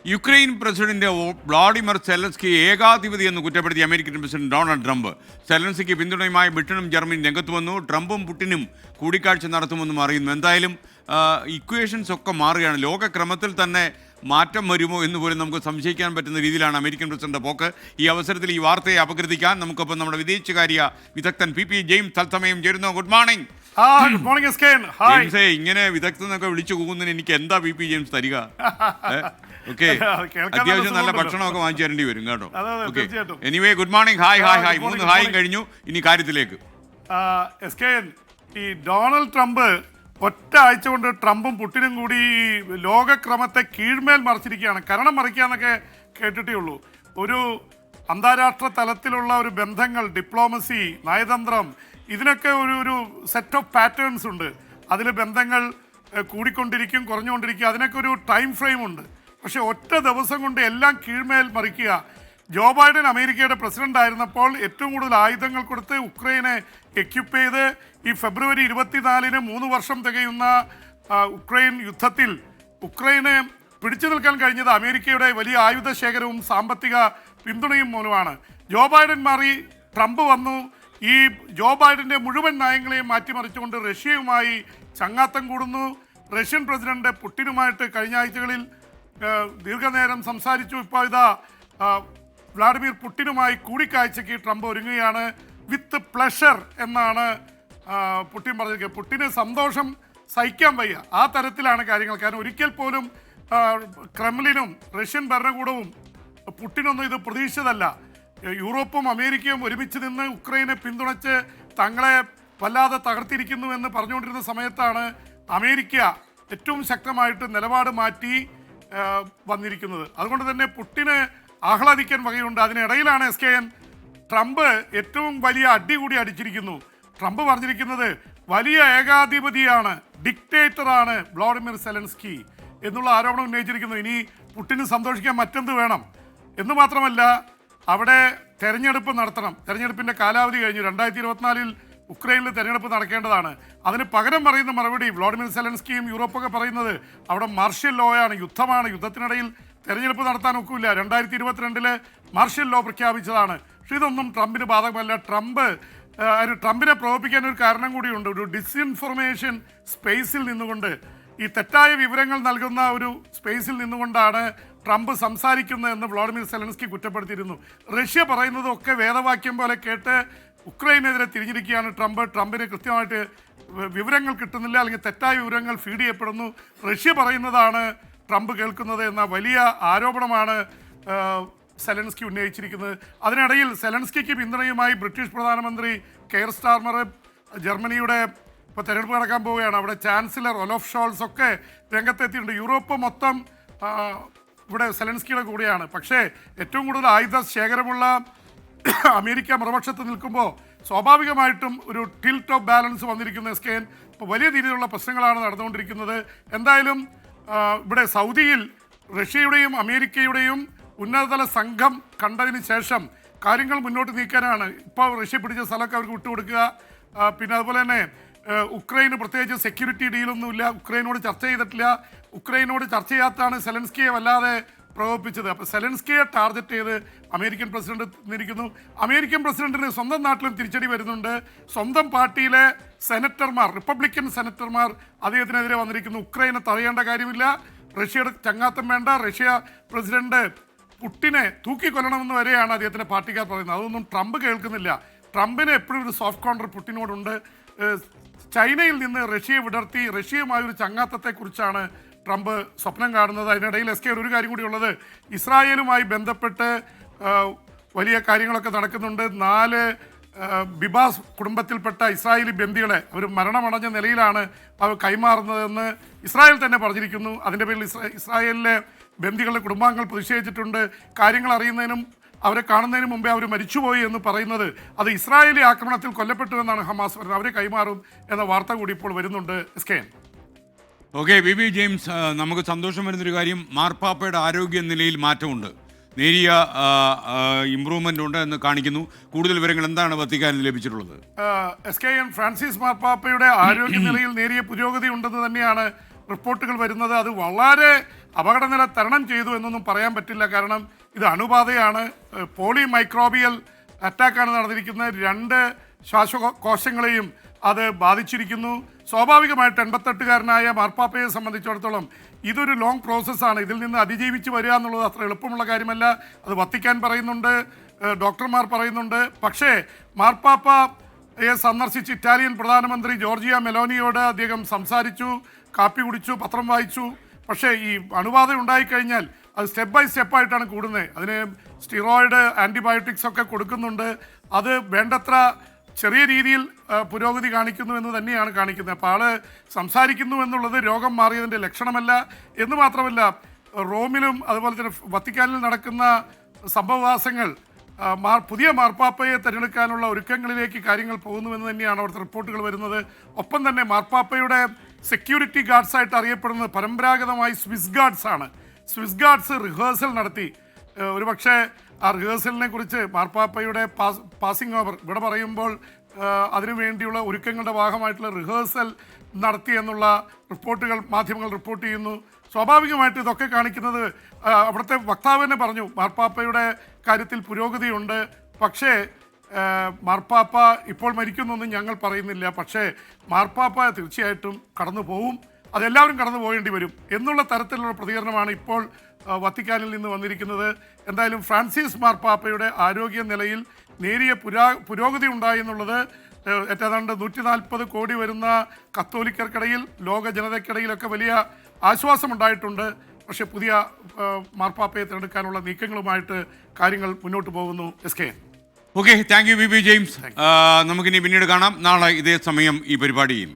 Ukraine president Vladimir Zelensky ഏകാധിപതി എന്ന് കുറ്റപ്പെടുത്തിയ American president Donald Trump. സെലൻസ്കിക്ക് പിന്തുണയുമായി ബ്രിട്ടനും ജർമ്മനിയും രംഗത്ത് വന്നു. ട്രംപും പുടിനും കൂടിക്കാഴ്ച നടത്തുമെന്നും അറിയുന്നു. എന്തായാലും ഇക്വേഷൻസ് ഒക്കെ മാറുകയാണ്. ലോകക്രമത്തിൽ തന്നെ മാറ്റം വരുമോ എന്ന് പോലും നമുക്ക് സംശയിക്കാൻ പറ്റുന്ന രീതിയിലാണ് അമേരിക്കൻ പ്രസിഡന്റ് പോക്ക്. ഈ അവസരത്തിൽ ഈ വാർത്തയെ അപഗ്രഥിക്കാൻ നമുക്കൊപ്പം നമ്മുടെ വിദേശകാര്യ വിദഗ്ധൻ പി ജെയിംസ് തത്സമയം ചേരുന്നു. Good morning. ഗുഡ് മോർണിംഗ് എസ്കേൻ. ജെയിംസേ, ഇങ്ങനെ വിദഗ്ധനൊക്കെ വിളിച്ചു പോകുന്നതിന് എനിക്ക് എന്താ പി ജെയിംസ് തരിക? ഓക്കെ, അത്യാവശ്യം നല്ല ഭക്ഷണമൊക്കെ വാങ്ങിച്ചു തരേണ്ടി വരും കേട്ടോ. Okay, anyway good morning. Hi. 3 ഹായും കഴിഞ്ഞു. ഇനി കാര്യത്തിലേക്ക്. എസ്കേൻ, ഈ ഡൊണാൾഡ് ട്രംപ് ഒറ്റ ആഴ്ച കൊണ്ട് ട്രംപും പുടിനും കൂടി ഈ ലോകക്രമത്തെ കീഴ്മേൽ മറിച്ചിരിക്കുകയാണ്. കരണം മറിക്കാന്നൊക്കെ കേട്ടിട്ടേ ഉള്ളൂ. ഒരു അന്താരാഷ്ട്ര തലത്തിലുള്ള ഒരു ബന്ധങ്ങൾ, ഡിപ്ലോമസി, നയതന്ത്രം, ഇതിനൊക്കെ ഒരു സെറ്റ് ഓഫ് പാറ്റേൺസ് ഉണ്ട്. അതിൽ ബന്ധങ്ങൾ കൂടിക്കൊണ്ടിരിക്കും, കുറഞ്ഞുകൊണ്ടിരിക്കും. അതിനൊക്കെ ഒരു ടൈം ഫ്രെയിം ഉണ്ട്. പക്ഷേ ഒറ്റ ദിവസം കൊണ്ട് എല്ലാം കീഴ്മേൽ മറിക്കുക. ജോ ബൈഡൻ അമേരിക്കയുടെ പ്രസിഡന്റ് ആയിരുന്നപ്പോൾ ഏറ്റവും കൂടുതൽ ആയുധങ്ങൾ കൊടുത്ത് ഉക്രൈനെ എക്യുപ്പ് ചെയ്ത് ഈ ഫെബ്രുവരി 24-ന് 3 വർഷം തികയുന്ന ഉക്രൈൻ യുദ്ധത്തിൽ ഉക്രൈനെ പിടിച്ചു നിൽക്കാൻ കഴിഞ്ഞത് അമേരിക്കയുടെ വലിയ ആയുധ ശേഖരവും സാമ്പത്തിക പിന്തുണയും മൂലമാണ്. ജോ ബൈഡൻ മാറി, ട്രംപ് വന്നു. ഈ ജോ ബൈഡൻ്റെ മുഴുവൻ നയങ്ങളെയും മാറ്റിമറിച്ചുകൊണ്ട് റഷ്യയുമായി ചങ്ങാത്തം കൂടുന്നു. റഷ്യൻ പ്രസിഡന്റ് പുടിനുമായിട്ട് കഴിഞ്ഞ ആഴ്ചകളിൽ ദീർഘനേരം സംസാരിച്ചു. ഇപ്പോൾ ഇതാ വ്ളാഡിമിർ പുടിനുമായി കൂടിക്കാഴ്ചയ്ക്ക് ട്രംപ് ഒരുങ്ങുകയാണ്. വിത്ത് പ്ലഷർ എന്നാണ് പുടിൻ പറഞ്ഞിരിക്കുന്നത്. പുടിന് സന്തോഷം സഹിക്കാൻ വയ്യ, ആ തരത്തിലാണ് കാര്യങ്ങൾ. കാരണം ഒരിക്കൽ പോലും ക്രെംലിനും റഷ്യൻ ഭരണകൂടവും പുടിനൊന്നും ഇത് പ്രതീക്ഷിച്ചതല്ല. യൂറോപ്പും അമേരിക്കയും ഒരുമിച്ച് നിന്ന് ഉക്രൈനെ പിന്തുണച്ച് തങ്ങളെ വല്ലാതെ തകർത്തിരിക്കുന്നു എന്ന് പറഞ്ഞുകൊണ്ടിരുന്ന സമയത്താണ് അമേരിക്ക ഏറ്റവും ശക്തമായിട്ട് നിലപാട് മാറ്റി വന്നിരിക്കുന്നത്. അതുകൊണ്ട് തന്നെ പുടിന് ആഹ്ലാദിക്കാൻ വകയുണ്ട്. അതിനിടയിലാണ് എസ്കെഎൻ ട്രംപ് ഏറ്റവും വലിയ അടി കൂടി അടിച്ചിരിക്കുന്നു. ട്രംപ് പറഞ്ഞിരിക്കുന്നത് വലിയ ഏകാധിപതിയാണ്, ഡിക്റ്റേറ്ററാണ് വ്ളാഡിമിർ സെലൻസ്കി എന്നുള്ള ആരോപണം ഉന്നയിച്ചിരിക്കുന്നു. ഇനി പുടിന് സന്തോഷിക്കാൻ മറ്റെന്ത് വേണം എന്ന് മാത്രമല്ല, അവിടെ തെരഞ്ഞെടുപ്പ് നടത്തണം. തെരഞ്ഞെടുപ്പിൻ്റെ കാലാവധി കഴിഞ്ഞു. 2024-ൽ ഉക്രൈനിൽ തെരഞ്ഞെടുപ്പ് നടക്കേണ്ടതാണ്. അതിന് പകരം പറയുന്ന മറുപടി വ്ളാഡിമിർ സെലൻസ്കിയും യൂറോപ്പൊക്കെ പറയുന്നത് അവിടെ മാർഷ്യൽ ലോയാണ്, യുദ്ധമാണ്, യുദ്ധത്തിനിടയിൽ തെരഞ്ഞെടുപ്പ് നടത്താൻ ഒക്കില്ല. 2022-ൽ മാർഷ്യൽ ലോ പ്രഖ്യാപിച്ചതാണ്. പക്ഷെ ഇതൊന്നും ട്രംപിന് ബാധകമല്ല. ട്രംപിനെ പ്രകോപിപ്പിക്കാൻ ഒരു കാരണം കൂടിയുണ്ട്. ഒരു ഡിസ്ഇൻഫർമേഷൻ സ്പേസിൽ നിന്നുകൊണ്ട്, ഈ തെറ്റായ വിവരങ്ങൾ നൽകുന്ന ഒരു സ്പേസിൽ നിന്നുകൊണ്ടാണ് ട്രംപ് സംസാരിക്കുന്നതെന്ന് വ്ളാഡിമിർ സെലൻസ്കി കുറ്റപ്പെടുത്തിയിരുന്നു. റഷ്യ പറയുന്നതൊക്കെ വേദവാക്യം പോലെ കേട്ട് ഉക്രൈനെതിരെ തിരിഞ്ഞിരിക്കുകയാണ് ട്രംപ്. ട്രംപിന് കൃത്യമായിട്ട് വിവരങ്ങൾ കിട്ടുന്നില്ല, അല്ലെങ്കിൽ തെറ്റായ വിവരങ്ങൾ ഫീഡ് ചെയ്യപ്പെടുന്നു. റഷ്യ പറയുന്നതാണ് ട്രംപ് കേൾക്കുന്നത് എന്ന വലിയ ആരോപണമാണ് സെലൻസ്കി ഉന്നയിച്ചിരിക്കുന്നത്. അതിനിടയിൽ സെലൻസ്കിക്ക് പിന്തുണയുമായി ബ്രിട്ടീഷ് പ്രധാനമന്ത്രി കെയർ സ്റ്റാർമർ, ജർമ്മനിയുടെ ഇപ്പോൾ തെരഞ്ഞെടുപ്പ് നടക്കാൻ പോവുകയാണ്, അവിടെ ചാൻസലർ ഒലോഫ് ഷോൾസ് ഒക്കെ രംഗത്തെത്തിയിട്ടുണ്ട്. യൂറോപ്പ് മൊത്തം ഇവിടെ സെലൻസ്കിയുടെ കൂടെയാണ്. പക്ഷേ ഏറ്റവും കൂടുതൽ ആയുധ ശേഖരമുള്ള അമേരിക്ക മറുപക്ഷത്ത് നിൽക്കുമ്പോൾ സ്വാഭാവികമായിട്ടും ഒരു ടിൽറ്റ് ഓഫ് ബാലൻസ് വന്നിരിക്കുന്ന എസ്കെൻ. ഇപ്പോൾ വലിയ രീതിയിലുള്ള പ്രശ്നങ്ങളാണ് നടന്നുകൊണ്ടിരിക്കുന്നത്. എന്തായാലും ഇവിടെ സൗദിയിൽ റഷ്യയുടെയും അമേരിക്കയുടെയും ഉന്നതതല സംഘം കണ്ടതിന് ശേഷം കാര്യങ്ങൾ മുന്നോട്ട് നീക്കാനാണ്. ഇപ്പോൾ റഷ്യ പിടിച്ച സ്ഥലമൊക്കെ അവർക്ക് വിട്ടുകൊടുക്കുക. പിന്നെ അതുപോലെ തന്നെ ഉക്രൈന് പ്രത്യേകിച്ച് സെക്യൂരിറ്റി ഡീലൊന്നുമില്ല, ഉക്രൈനോട് ചർച്ച ചെയ്തിട്ടില്ല. ഉക്രൈനോട് ചർച്ച ചെയ്യാത്താണ് സെലൻസ്കിയെ വല്ലാതെ പ്രകോപിപ്പിച്ചത്. അപ്പോൾ സെലൻസ്കിയെ ടാർഗറ്റ് ചെയ്ത് അമേരിക്കൻ പ്രസിഡന്റ് നിന്നിരിക്കുന്നു. അമേരിക്കൻ പ്രസിഡന്റിന് സ്വന്തം നാട്ടിലും തിരിച്ചടി വരുന്നുണ്ട്. സ്വന്തം പാർട്ടിയിലെ സെനറ്റർമാർ, റിപ്പബ്ലിക്കൻ സെനറ്റർമാർ അദ്ദേഹത്തിനെതിരെ വന്നിരിക്കുന്നു. ഉക്രൈനെ തടയേണ്ട കാര്യമില്ല, റഷ്യയുടെ ചങ്ങാത്തം വേണ്ട, റഷ്യ പ്രസിഡന്റ് പുടിനെ തൂക്കിക്കൊല്ലണമെന്ന് വരെയാണ് അദ്ദേഹത്തിൻ്റെ പാർട്ടിക്കാർ പറയുന്നത്. അതൊന്നും ട്രംപ് കേൾക്കുന്നില്ല. ട്രംപിന് എപ്പോഴും ഒരു സോഫ്റ്റ് കോർണർ പുടിനോടുണ്ട്. ചൈനയിൽ നിന്ന് റഷ്യയെ വിടർത്തി റഷ്യയുമായൊരു ചങ്ങാത്തത്തെക്കുറിച്ചാണ് ട്രംപ് സ്വപ്നം കാണുന്നത്. അതിനിടയിൽ ഒരു കാര്യം കൂടി ഉള്ളത്, ഇസ്രായേലുമായി ബന്ധപ്പെട്ട് വലിയ കാര്യങ്ങളൊക്കെ നടക്കുന്നുണ്ട്. 4 ബിബാസ് കുടുംബത്തിൽപ്പെട്ട ഇസ്രായേലി ബന്ദികളെ അവർ മരണമടഞ്ഞ നിലയിലാണ് അവർ കൈമാറുന്നതെന്ന് ഇസ്രായേൽ തന്നെ പറഞ്ഞിരിക്കുന്നു. അതിൻ്റെ പേരിൽ ഇസ്രായേലിലെ ബന്ദികളുടെ കുടുംബാംഗങ്ങൾ പ്രതിഷേധിച്ചിട്ടുണ്ട്. കാര്യങ്ങൾ അറിയുന്നതിനും അവരെ കാണുന്നതിന് മുമ്പേ അവർ മരിച്ചുപോയി എന്ന് പറയുന്നത് അത് ഇസ്രായേലി ആക്രമണത്തിൽ കൊല്ലപ്പെട്ടു എന്നാണ് ഹമാസ് പറയുന്നത്. അവരെ കൈമാറും എന്ന വാർത്ത കൂടി ഇപ്പോൾ വരുന്നുണ്ട്. എസ്കെൻ. ഓക്കെ, പി ജെയിംസ്, നമുക്ക് സന്തോഷം വരുന്നൊരു കാര്യം, മാർപ്പാപ്പയുടെ ആരോഗ്യ നിലയിൽ മാറ്റമുണ്ട്, നേരിയ ഇംപ്രൂവ്മെൻ്റ് ഉണ്ട് എന്ന് കാണിക്കുന്നു. കൂടുതൽ വിവരങ്ങൾ എന്താണ് വത്തിക്കാനിൽ ലഭിച്ചിട്ടുള്ളത്? എസ്കെൻ, ഫ്രാൻസിസ് മാർപ്പാപ്പയുടെ ആരോഗ്യ നിലയിൽ നേരിയ പുരോഗതി ഉണ്ടെന്ന് തന്നെയാണ് റിപ്പോർട്ടുകൾ വരുന്നത്. അത് വളരെ അപകടനില തരണം ചെയ്തു എന്നൊന്നും പറയാൻ പറ്റില്ല. കാരണം ഇത് അണുബാധയാണ്, പോളി മൈക്രോബിയൽ അറ്റാക്കാണ് നടന്നിരിക്കുന്നത്. 2 ശ്വാസകോശങ്ങളെയും അത് ബാധിച്ചിരിക്കുന്നു. സ്വാഭാവികമായിട്ട് 88-കാരനായ മാർപ്പാപ്പയെ സംബന്ധിച്ചിടത്തോളം ഇതൊരു ലോങ് പ്രോസസ്സാണ്. ഇതിൽ നിന്ന് അതിജീവിച്ച് വരിക എന്നുള്ളത് അത്ര എളുപ്പമുള്ള കാര്യമല്ല. അത് വത്തിക്കാൻ പറയുന്നുണ്ട്, ഡോക്ടർമാർ പറയുന്നുണ്ട്. പക്ഷേ മാർപ്പാപ്പയെ സന്ദർശിച്ച് ഇറ്റാലിയൻ പ്രധാനമന്ത്രി ജോർജിയ മെലോനിയോട് അദ്ദേഹം സംസാരിച്ചു, കാപ്പി കുടിച്ചു, പത്രം വായിച്ചു. പക്ഷേ ഈ അണുബാധ ഉണ്ടായിക്കഴിഞ്ഞാൽ അത് സ്റ്റെപ്പ് ബൈ സ്റ്റെപ്പായിട്ടാണ് കൂടുന്നത്. അതിന് സ്റ്റിറോയിഡ്, ആൻറ്റിബയോട്ടിക്സ് ഒക്കെ കൊടുക്കുന്നുണ്ട്. അത് വേണ്ടത്ര ചെറിയ രീതിയിൽ പുരോഗതി കാണിക്കുന്നു എന്ന് തന്നെയാണ് കാണിക്കുന്നത്. അപ്പോൾ ആള് സംസാരിക്കുന്നു എന്നുള്ളത് രോഗം മാറിയതിൻ്റെ ലക്ഷണമല്ല. എന്ന് മാത്രമല്ല, റോമിലും അതുപോലെ തന്നെ വത്തിക്കാനിൽ നടക്കുന്ന സംഭവവാസങ്ങൾ പുതിയ മാർപ്പാപ്പയെ തിരഞ്ഞെടുക്കാനുള്ള ഒരുക്കങ്ങളിലേക്ക് കാര്യങ്ങൾ പോകുന്നുവെന്ന് തന്നെയാണ് അവിടുത്തെ റിപ്പോർട്ടുകൾ വരുന്നത്. ഒപ്പം തന്നെ മാർപ്പാപ്പയുടെ സെക്യൂരിറ്റി ഗാർഡ്സായിട്ട് അറിയപ്പെടുന്നത് പരമ്പരാഗതമായി സ്വിസ് ഗാർഡ്സ് ആണ്. സ്വിസ് ഗാർഡ്സ് റിഹേഴ്സൽ നടത്തി. ഒരുപക്ഷെ ആ റിഹേഴ്സലിനെ കുറിച്ച് മാർപ്പാപ്പയുടെ പാസിംഗ് ഓവർ ഇവിടെ പറയുമ്പോൾ അതിനു വേണ്ടിയുള്ള ഒരുക്കങ്ങളുടെ ഭാഗമായിട്ടുള്ള റിഹേഴ്സൽ നടത്തി എന്നുള്ള റിപ്പോർട്ടുകൾ മാധ്യമങ്ങൾ റിപ്പോർട്ട് ചെയ്യുന്നു. സ്വാഭാവികമായിട്ട് ഇതൊക്കെ കാണിക്കുന്നത്, അവിടുത്തെ വക്താവ് തന്നെ പറഞ്ഞു, മാർപ്പാപ്പയുടെ കാര്യത്തിൽ പുരോഗതിയുണ്ട്. പക്ഷേ മാർപ്പാപ്പ ഇപ്പോൾ മരിക്കുന്നൊന്നും ഞങ്ങൾ പറയുന്നില്ല. പക്ഷേ മാർപ്പാപ്പ തീർച്ചയായിട്ടും കടന്നു പോവും, അതെല്ലാവരും കടന്നു പോകേണ്ടി വരും എന്നുള്ള തരത്തിലുള്ള പ്രതികരണമാണ് ഇപ്പോൾ വത്തിക്കാനിൽ നിന്ന് വന്നിരിക്കുന്നത്. എന്തായാലും ഫ്രാൻസിസ് മാർപ്പാപ്പയുടെ ആരോഗ്യ നിലയിൽ നേരിയ പുരോഗതി ഉണ്ടായി എന്നുള്ളത് ഏതാണ്ട് 140 കോടി വരുന്ന കത്തോലിക്കർക്കിടയിൽ, ലോക ജനതയ്ക്കിടയിലൊക്കെ വലിയ ആശ്വാസമുണ്ടായിട്ടുണ്ട്. പക്ഷേ പുതിയ മാർപ്പാപ്പയെ തിരഞ്ഞെടുക്കാനുള്ള നീക്കങ്ങളുമായിട്ട് കാര്യങ്ങൾ മുന്നോട്ട് പോകുന്നു. SK. Okay, thank you VP James. നമുക്കിനി പിന്നീട് കാണാം. നാളെ ഇതേ സമയം ഈ പരിപാടിയിൽ.